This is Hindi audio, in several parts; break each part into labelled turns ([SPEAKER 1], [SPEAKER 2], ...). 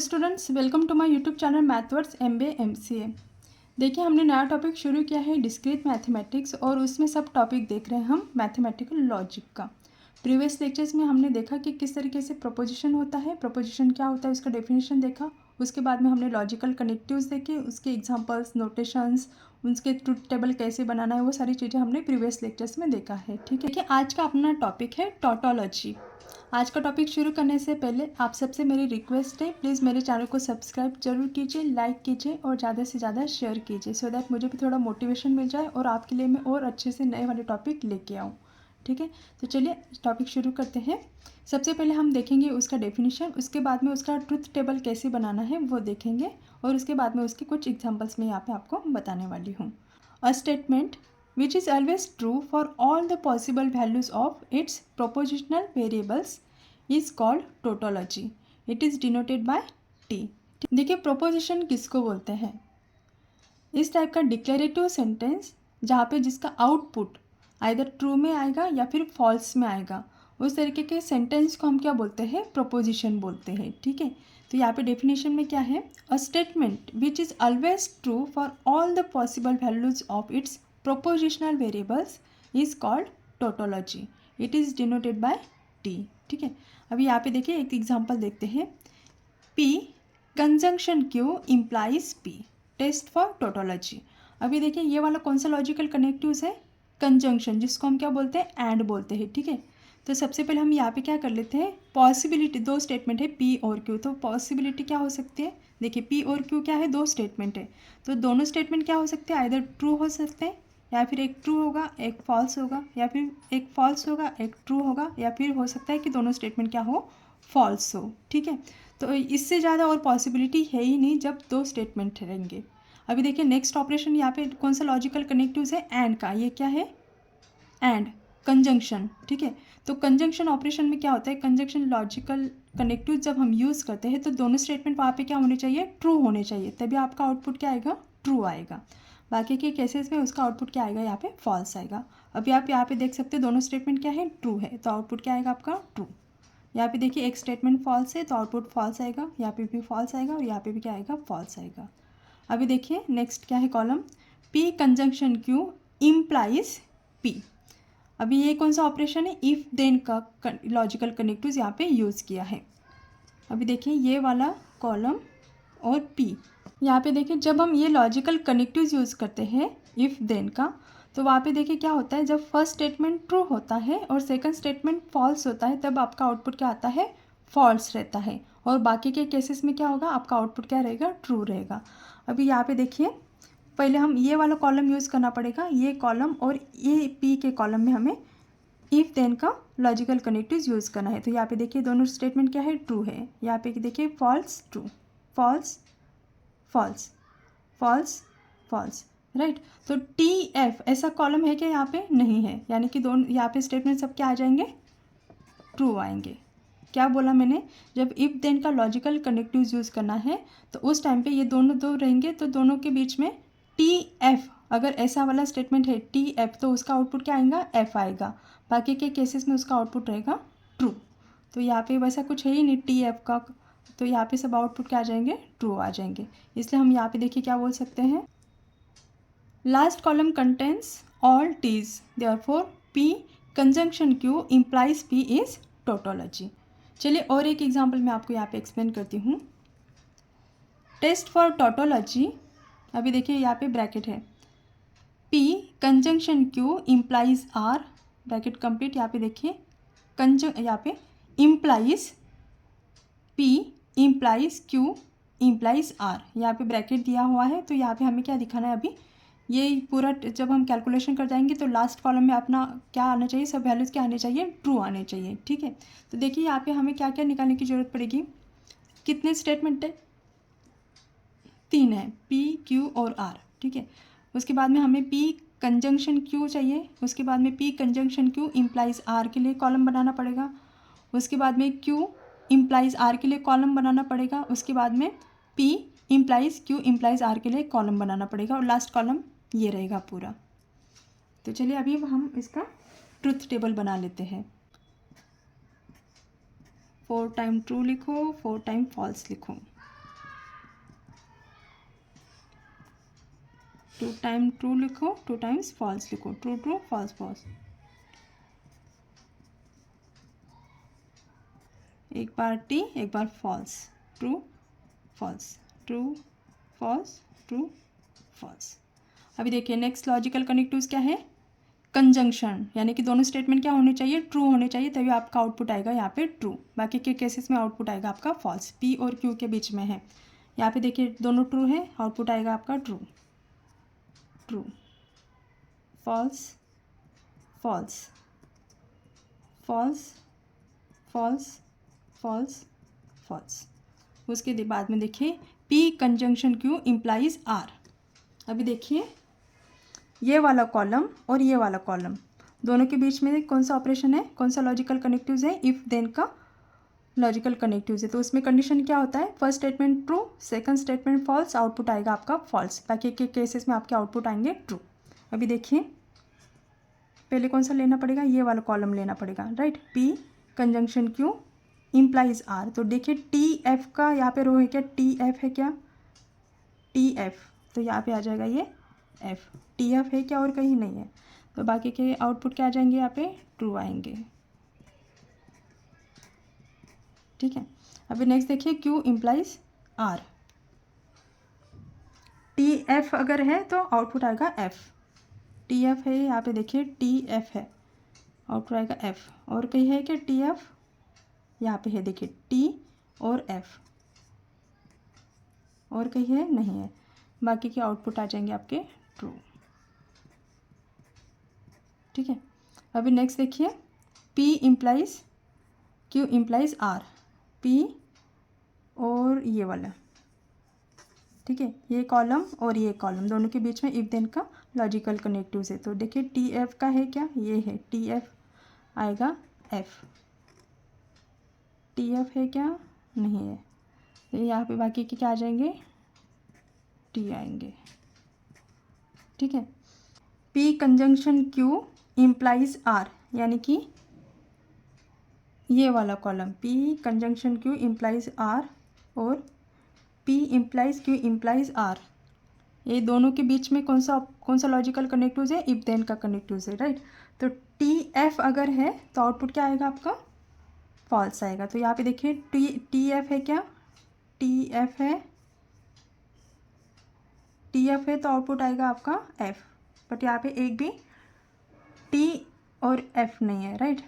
[SPEAKER 1] Students, welcome to my YouTube channel Mathwords MBA MCA। देखिए, हमने नया टॉपिक शुरू किया है डिस्क्रीट मैथमेटिक्स और उसमें सब टॉपिक देख रहे हैं हम मैथमेटिकल लॉजिक का। प्रीवियस लेक्चर्स में हमने देखा कि किस तरीके से प्रोपोजिशन होता है, प्रोपोजिशन क्या होता है उसका डेफिनेशन देखा। उसके बाद में हमने लॉजिकल कनेक्टिव्स देखे, उसके एग्जांपल्स, नोटेशंस, उसके ट्रुथ टेबल कैसे बनाना है, वो सारी चीज़ें हमने प्रीवियस लेक्चर्स में देखा है। ठीक है, देखिए आज का अपना टॉपिक है टोटोलॉजी। आज का टॉपिक शुरू करने से पहले आप सबसे मेरी रिक्वेस्ट है, प्लीज़ मेरे चैनल को सब्सक्राइब जरूर कीजिए, लाइक कीजिए और ज़्यादा से ज़्यादा शेयर कीजिए, सो दैट मुझे भी थोड़ा मोटिवेशन मिल जाए और आपके लिए मैं और अच्छे से नए वाले टॉपिक लेके आऊँ। ठीक है, तो चलिए टॉपिक शुरू करते हैं। सबसे पहले हम देखेंगे उसका डेफिनेशन, उसके बाद में उसका ट्रुथ टेबल कैसे बनाना है वो देखेंगे और उसके बाद में उसके कुछ एग्जाम्पल्स मैं यहाँ पे आपको बताने वाली हूँ। A statement which is always true for all the possible values of its propositional variables is called tautology. It is denoted by T. देखिए प्रोपोजिशन किसको बोलते हैं? इस टाइप का डिक्लेरेटिव सेंटेंस जहाँ पे जिसका आउटपुट आइदर ट्रू में आएगा या फिर फॉल्स में आएगा, उस तरीके के सेंटेंस को हम क्या बोलते हैं? प्रोपोजिशन बोलते हैं। ठीक है, तो यहाँ पे डेफिनेशन में क्या है? A statement which is always true for all the possible values of its propositional variables is called tautology. It is denoted by T. ठीक है, अभी यहाँ पे देखिए एक एग्जांपल देखते हैं। P conjunction Q implies P. Test for tautology. अभी देखिए ये वाला कौन सा लॉजिकल कनेक्टिव्स है? कंजंक्शन, जिसको हम क्या बोलते हैं? एंड बोलते हैं। ठीक है, तो सबसे पहले हम यहाँ पे क्या कर लेते हैं? पॉसिबिलिटी, दो स्टेटमेंट है P और Q, तो पॉसिबिलिटी क्या हो सकती है? देखिए P और Q क्या है? दो स्टेटमेंट है, तो दोनों स्टेटमेंट क्या हो सकते हैं? आइदर ट्रू हो सकते हैं या फिर एक ट्रू होगा एक फॉल्स होगा, या फिर एक फॉल्स होगा एक ट्रू होगा, या फिर हो सकता है कि दोनों स्टेटमेंट क्या हो? फॉल्स हो। ठीक है, तो इससे ज़्यादा और पॉसिबिलिटी है ही नहीं जब दो स्टेटमेंट रहेंगे। अभी देखिए नेक्स्ट ऑपरेशन यहाँ पे कौन सा लॉजिकल कनेक्टिव्स है? एंड का। ये क्या है? And conjunction. ठीक है, तो कंजंक्शन ऑपरेशन में क्या होता है? कंजंक्शन लॉजिकल कनेक्टिव जब हम यूज़ करते हैं तो दोनों स्टेटमेंट वहाँ पे क्या होने चाहिए? ट्रू होने चाहिए, तभी आपका आउटपुट क्या आएगा? ट्रू आएगा। बाकी के केसेस में उसका आउटपुट क्या आएगा? यहाँ पे फॉल्स आएगा। अभी आप यहाँ पे देख सकते हैं दोनों स्टेटमेंट क्या है? ट्रू है, तो आउटपुट क्या आएगा आपका? ट्रू। यहाँ पे देखिए एक स्टेटमेंट फॉल्स है तो आउटपुट फॉल्स आएगा, यहाँ पे भी फॉल्स आएगा और यहाँ पे भी क्या आएगा? फॉल्स आएगा। अभी देखिए नेक्स्ट क्या है column? P conjunction Q implies P। अभी ये कौन सा ऑपरेशन है? इफ़ देन का लॉजिकल कनेक्टिव्स यहाँ पे यूज़ किया है। अभी देखिए ये वाला कॉलम और P, यहाँ पे देखिए जब हम ये लॉजिकल कनेक्टिव्स यूज़ करते हैं इफ़ देन का, तो वहाँ पे देखिए क्या होता है? जब फर्स्ट स्टेटमेंट ट्रू होता है और सेकंड स्टेटमेंट फॉल्स होता है तब आपका आउटपुट क्या आता है? फॉल्स रहता है, और बाकी के केसेस में क्या होगा? आपका आउटपुट क्या रहेगा? ट्रू रहेगा। अभी यहाँ पे देखिए पहले हम ये वाला कॉलम यूज़ करना पड़ेगा, ये कॉलम और ये P के कॉलम में हमें इफ़ देन का लॉजिकल कनेक्टिव्स यूज़ करना है। तो यहाँ पे देखिए दोनों स्टेटमेंट क्या है? ट्रू है। यहाँ पे देखिए false true, false false, false false, right. तो TF ऐसा कॉलम है क्या? यहाँ पे नहीं है, यानी कि दोनों यहाँ पे स्टेटमेंट सब क्या आ जाएंगे? ट्रू आएंगे। क्या बोला मैंने? जब इफ़ देन का लॉजिकल कनेक्टिव्स यूज़ करना है तो उस टाइम पे ये दोनों दो रहेंगे, तो दोनों के बीच में TF, अगर ऐसा वाला स्टेटमेंट है TF तो उसका आउटपुट क्या आएगा? F आएगा। बाकी के केसेस में उसका आउटपुट रहेगा ट्रू। तो यहाँ पे वैसा कुछ है ही नहीं TF का, तो यहाँ पे सब आउटपुट क्या आ जाएंगे? ट्रू आ जाएंगे। इसलिए हम यहाँ पे देखिए क्या बोल सकते हैं? Last column contains all T's, therefore P conjunction Q implies P is tautology. चलिए और एक एग्जाम्पल मैं आपको यहाँ पे एक्सप्लेन करती हूँ। टेस्ट फॉर टोटोलॉजी, अभी देखिए यहाँ पे ब्रैकेट है, P conjunction Q implies R, bracket complete. यहाँ पे देखिए यहाँ पे implies P implies Q implies R, यहाँ पे ब्रैकेट दिया हुआ है। तो यहाँ पे हमें क्या दिखाना है? अभी ये पूरा जब हम कैलकुलेशन कर जाएंगे तो लास्ट कॉलम में अपना क्या आना चाहिए? सब वैल्यूज़ क्या आने चाहिए? ट्रू आने चाहिए। ठीक है, तो देखिए यहाँ पे हमें क्या क्या निकालने की ज़रूरत पड़ेगी? कितने स्टेटमेंट है? 3 है, P Q और R। ठीक है, उसके बाद में हमें P कंजंक्शन Q चाहिए, उसके बाद में P conjunction Q implies R के लिए कॉलम बनाना पड़ेगा, उसके बाद में Q इम्प्लाइज R के लिए कॉलम बनाना पड़ेगा, उसके बाद में P implies Q implies R के लिए कॉलम बनाना पड़ेगा, और लास्ट कॉलम ये रहेगा पूरा। तो चलिए अभी हम इसका ट्रुथ टेबल बना लेते हैं। 4 टाइम ट्रू लिखो, 4 टाइम फॉल्स लिखो। टू टाइम ट्रू लिखो, टू टाइम्स फॉल्स लिखो, ट्रू ट्रू फॉल्स फॉल्स। एक बार टी एक बार false, true false, true false, true false. अभी देखिए नेक्स्ट लॉजिकल कनेक्टिव्स क्या है, कंजंक्शन, यानी कि दोनों स्टेटमेंट क्या होने चाहिए, ट्रू होने चाहिए, तभी आपका आउटपुट आएगा यहाँ पे ट्रू। बाकी के केसेस में आउटपुट आएगा आपका फॉल्स। पी और क्यू के बीच में है, यहाँ पे देखिए दोनों ट्रू है, आउटपुट आएगा आपका true, true false false false false false false. उसके बाद में देखिए P conjunction Q implies R. अभी देखिए ये वाला कॉलम और ये वाला कॉलम दोनों के बीच में कौन सा ऑपरेशन है, कौन सा लॉजिकल कनेक्टिव्स है, इफ़ देन का लॉजिकल कनेक्टिव्स है। तो उसमें कंडीशन क्या होता है, first statement true, second statement false, output आएगा आपका फॉल्स। बाकी के केसेस में आपके आउटपुट आएंगे ट्रू। अभी देखिए पहले कौन सा लेना पड़ेगा, ये वाला कॉलम लेना पड़ेगा, right. P conjunction Q implies R. तो देखिए टी एफ का यहाँ पे रो है क्या, टी एफ है क्या, टी एफ, तो यहाँ पे आ जाएगा ये एफ, टी एफ है क्या और कहीं नहीं है। तो बाकी के आउटपुट क्या आ जाएंगे, यहाँ पे ट्रू आएंगे, ठीक है। अभी नेक्स्ट देखिए Q implies R. T F अगर है तो आउटपुट आएगा एफ, टी एफ है यहाँ पे देखिए टी एफ है, आउटपुट आएगा एफ। और कहीं है क्या टी एफ, यहाँ पे है देखिए टी और एफ, और कहीं है नहीं है। बाकी के आउटपुट आ जाएंगे आपके ट्रू, ठीक है। अभी नेक्स्ट देखिए P implies Q implies R, P और ये वाला, ठीक है, ये कॉलम और ये कॉलम दोनों के बीच में इफ देन का लॉजिकल कनेक्टिव्स है। तो देखिए टी एफ का है क्या, ये है टी एफ आएगा एफ, टी एफ है क्या नहीं है, तो यहाँ पे बाकी के क्या आ जाएंगे टी आएंगे, ठीक है। P conjunction Q implies R, यानी कि ये वाला column P conjunction Q implies R और P implies Q implies R, ये दोनों के बीच में कौन सा लॉजिकल कनेक्टिव्स है, इफ देन का कनेक्टिव्स है, राइट। तो टी एफ अगर है तो आउटपुट क्या आएगा आपका फॉल्स आएगा। तो यहाँ पे देखिए टी एफ है क्या, टी एफ है, टी एफ है तो आउटपुट आएगा आपका एफ, बट यहाँ पे एक भी टी और एफ नहीं है, राइट।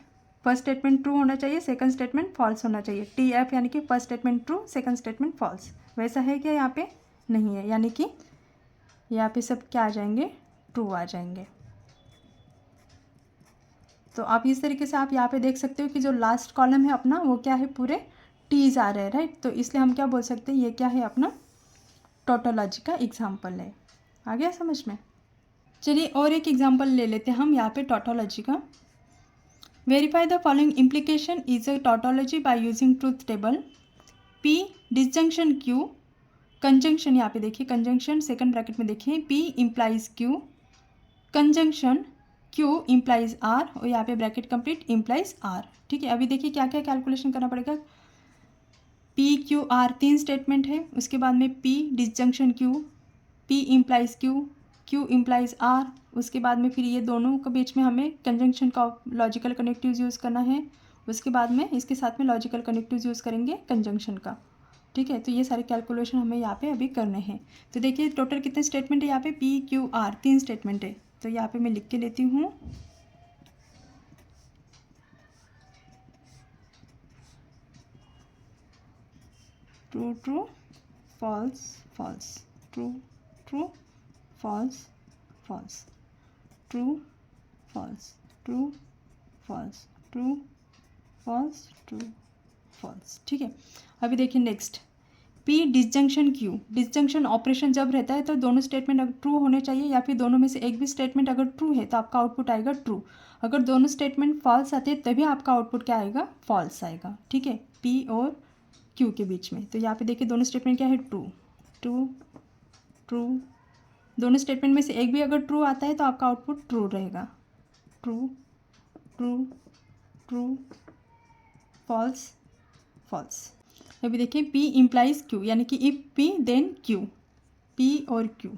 [SPEAKER 1] फर्स्ट स्टेटमेंट ट्रू होना चाहिए, सेकंड स्टेटमेंट फॉल्स होना चाहिए। टी एफ यानी कि first statement true, second statement false, वैसा है क्या यहाँ पे नहीं है, यानी कि यहाँ पे सब क्या आ जाएंगे ट्रू आ जाएंगे। तो आप इस तरीके से आप यहाँ पे देख सकते हो कि जो लास्ट कॉलम है अपना वो क्या है, पूरे टीज आ रहे हैं, राइट। तो इसलिए हम क्या बोल सकते हैं, ये क्या है अपना टोटोलॉजी का एग्जाम्पल है। आ गया समझ में। चलिए और एक एग्जाम्पल ले लेते हैं हम यहाँ पे टोटोलॉजी का। Verify the following implication is a tautology by using truth table. P disjunction Q conjunction, यहाँ पे देखिए कंजंक्शन सेकंड ब्रैकेट में देखिए P implies Q conjunction Q implies R, और यहाँ पे ब्रैकेट कंप्लीट इम्प्लाइज आर, ठीक है। अभी देखिए क्या क्या कैलकुलेशन करना पड़ेगा। पी क्यू आर तीन स्टेटमेंट है, उसके बाद में P disjunction Q, P implies Q, Q implies R, उसके बाद में फिर ये दोनों के बीच में हमें कंजंक्शन का लॉजिकल कनेक्टिव्स यूज़ करना है, उसके बाद में इसके साथ में लॉजिकल कनेक्टिव्स यूज़ करेंगे कंजंक्शन का, ठीक है। तो ये सारे कैलकुलेशन हमें यहाँ पे अभी करने हैं। तो देखिए टोटल कितने स्टेटमेंट है यहाँ पे, पी क्यू आर तीन स्टेटमेंट है। तो यहाँ पे मैं लिख के लेती हूँ, true true false false, true true false false, true false, true false, true false, true false, ठीक है। अभी देखिए next P disjunction Q, disjunction operation जब रहता है तो दोनों स्टेटमेंट अगर ट्रू होने चाहिए या फिर दोनों में से एक भी स्टेटमेंट अगर ट्रू है तो आपका आउटपुट आएगा ट्रू। अगर दोनों स्टेटमेंट फॉल्स आते हैं तभी आपका आउटपुट क्या आएगा फॉल्स आएगा, ठीक है, पी और क्यू के बीच में। तो यहाँ पे देखिए दोनों स्टेटमेंट क्या है ट्रू ट्रू ट्रू, दोनों स्टेटमेंट में से एक भी अगर ट्रू आता है तो आपका आउटपुट ट्रू रहेगा, true true true false false. अभी देखिए पी इम्प्लाइज क्यू, यानी कि if P then Q, P और क्यू।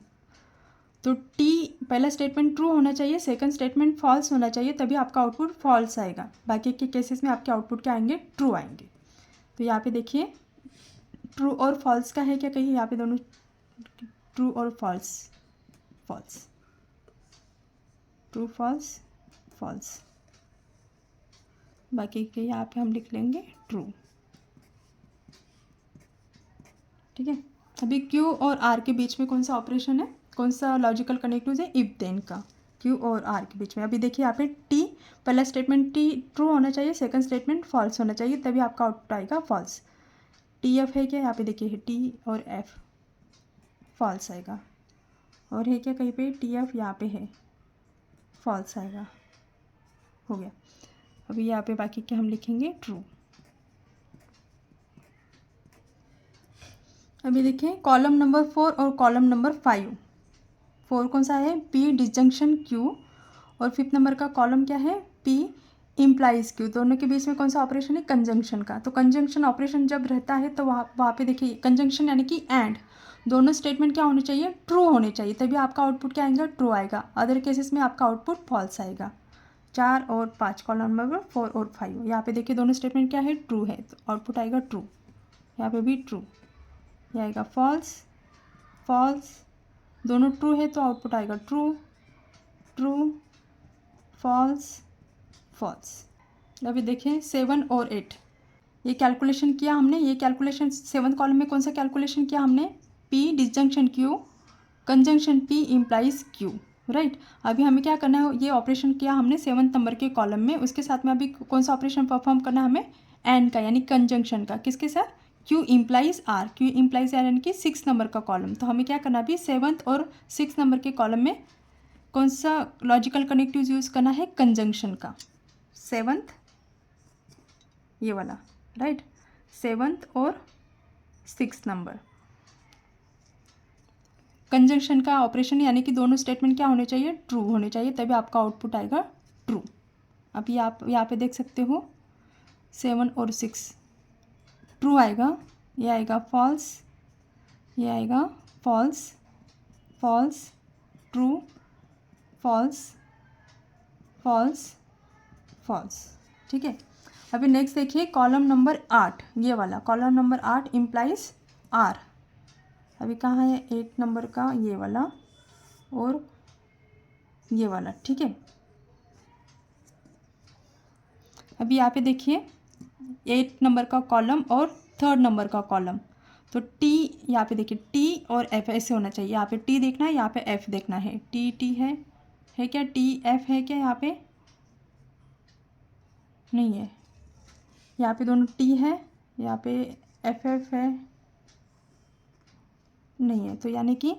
[SPEAKER 1] तो टी पहला स्टेटमेंट ट्रू होना चाहिए, सेकंड स्टेटमेंट फॉल्स होना चाहिए, तभी आपका आउटपुट फॉल्स आएगा। बाकी के केसेस में आपके आउटपुट क्या आएंगे, ट्रू आएंगे। तो यहाँ पे देखिए ट्रू और फॉल्स का है क्या, कहिए यहाँ पे दोनों ट्रू और false, false, true false false, बाकी के यहाँ पे हम लिख लेंगे ट्रू। ठीक है, अभी क्यू और आर के बीच में कौन सा ऑपरेशन है, कौन सा लॉजिकल कनेक्टिव है, इफ देन का, क्यू और आर के बीच में। अभी देखिए यहाँ पे टी पहला स्टेटमेंट टी ट्रू होना चाहिए, सेकंड स्टेटमेंट फॉल्स होना चाहिए, तभी आपका आउटपुट आएगा फॉल्स। टी एफ है क्या, यहाँ पे देखिए टी और एफ फॉल्स आएगा, और है क्या कहीं पे टी एफ यहाँ पे है फॉल्स आएगा, हो गया। अभी यहाँ पे बाकी के हम लिखेंगे ट्रू। अभी देखें कॉलम नंबर 4 और कॉलम नंबर 5। 4 कौन सा है, पी डिसजंक्शन क्यू, और 5th नंबर का कॉलम क्या है, पी इम्प्लाइज क्यू। दोनों के बीच में कौन सा ऑपरेशन है, कंजंक्शन का। तो कंजंक्शन ऑपरेशन जब रहता है तो वहाँ पे देखिए कंजंक्शन यानी कि एंड, दोनों स्टेटमेंट क्या होने चाहिए, ट्रू होने चाहिए, तभी आपका आउटपुट क्या आएगा, ट्रू आएगा। अदर केसेस में आपका आउटपुट फॉल्स आएगा। 4 और 5 कॉलम नंबर 4 और 5, यहाँ पे देखिए दोनों स्टेटमेंट क्या है, ट्रू है, तो आउटपुट आएगा ट्रू। यहाँ पे भी ट्रू, ये आएगा फॉल्स फॉल्स, दोनों ट्रू है तो आउटपुट आएगा ट्रू ट्रू फॉल्स फॉल्स। अभी देखें 7 और 8, ये कैलकुलेशन किया हमने, ये कैलकुलेशन 7th कॉलम में कौन सा कैलकुलेशन किया हमने, P disjunction Q conjunction P implies Q, right. अभी हमें क्या करना है, ये ऑपरेशन किया हमने 7th नंबर के कॉलम में, उसके साथ में अभी कौन सा ऑपरेशन परफॉर्म करना है हमें, एंड का यानी कंजंक्शन का, किसके साथ, Q implies R, Q implies R यानी कि 6th नंबर का कॉलम। तो हमें क्या करना अभी 7th और 6th नंबर के कॉलम में कौन सा लॉजिकल कनेक्टिव यूज़ करना है, कंजंक्शन का। 7th ये वाला, राइट, 7th और 6th नंबर कंजंक्शन का ऑपरेशन, यानी कि दोनों स्टेटमेंट क्या होने चाहिए, ट्रू होने चाहिए, तभी आपका आउटपुट आएगा ट्रू। अभी आप यहाँ पे देख सकते हो 7 और 6 ट्रू आएगा, ये आएगा फॉल्स, ये आएगा false false true false false false. ठीक है, अभी नेक्स्ट देखिए कॉलम नंबर 8, ये वाला कॉलम नंबर 8 इम्प्लाइज आर। अभी कहाँ है 8 नंबर का, ये वाला और ये वाला, ठीक है। अभी यहाँ पे देखिए 8 नंबर का कॉलम और 3rd नंबर का कॉलम, तो टी यहाँ पे देखिए टी और एफ ऐसे होना चाहिए, यहाँ पे टी देखना है, यहाँ पे एफ देखना है, टी टी है क्या, टी एफ है क्या, यहाँ पे नहीं है, यहाँ पे दोनों टी है, यहाँ पे एफ एफ है नहीं है, तो यानी कि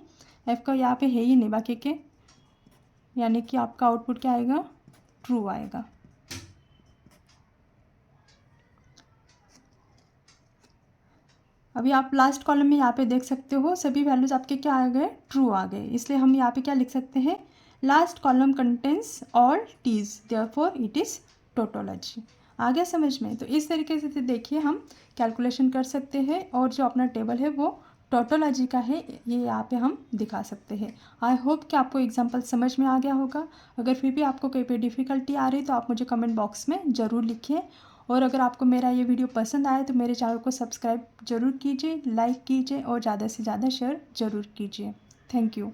[SPEAKER 1] एफ का यहाँ पे है ही नहीं बाकी के, यानी कि आपका आउटपुट क्या आएगा, ट्रू आएगा। अभी आप लास्ट कॉलम में यहाँ पे देख सकते हो सभी वैल्यूज़ आपके क्या आ गए, ट्रू आ गए, इसलिए हम यहाँ पे क्या लिख सकते हैं, last column contains all Ts therefore it is tautology. आ गया समझ में। तो इस तरीके से देखिए हम कैलकुलेशन कर सकते हैं, और जो अपना टेबल है वो टोटोलॉजी का है, ये यहाँ पे हम दिखा सकते हैं। आई होप कि आपको एग्जाम्पल समझ में आ गया होगा। अगर फिर भी आपको कहीं पे डिफ़िकल्टी आ रही तो आप मुझे कमेंट बॉक्स में ज़रूर लिखिए, और अगर आपको मेरा ये वीडियो पसंद आए तो मेरे चैनल को सब्सक्राइब ज़रूर कीजिए, लाइक कीजिए और ज़्यादा से ज़्यादा शेयर ज़रूर कीजिए। Thank you.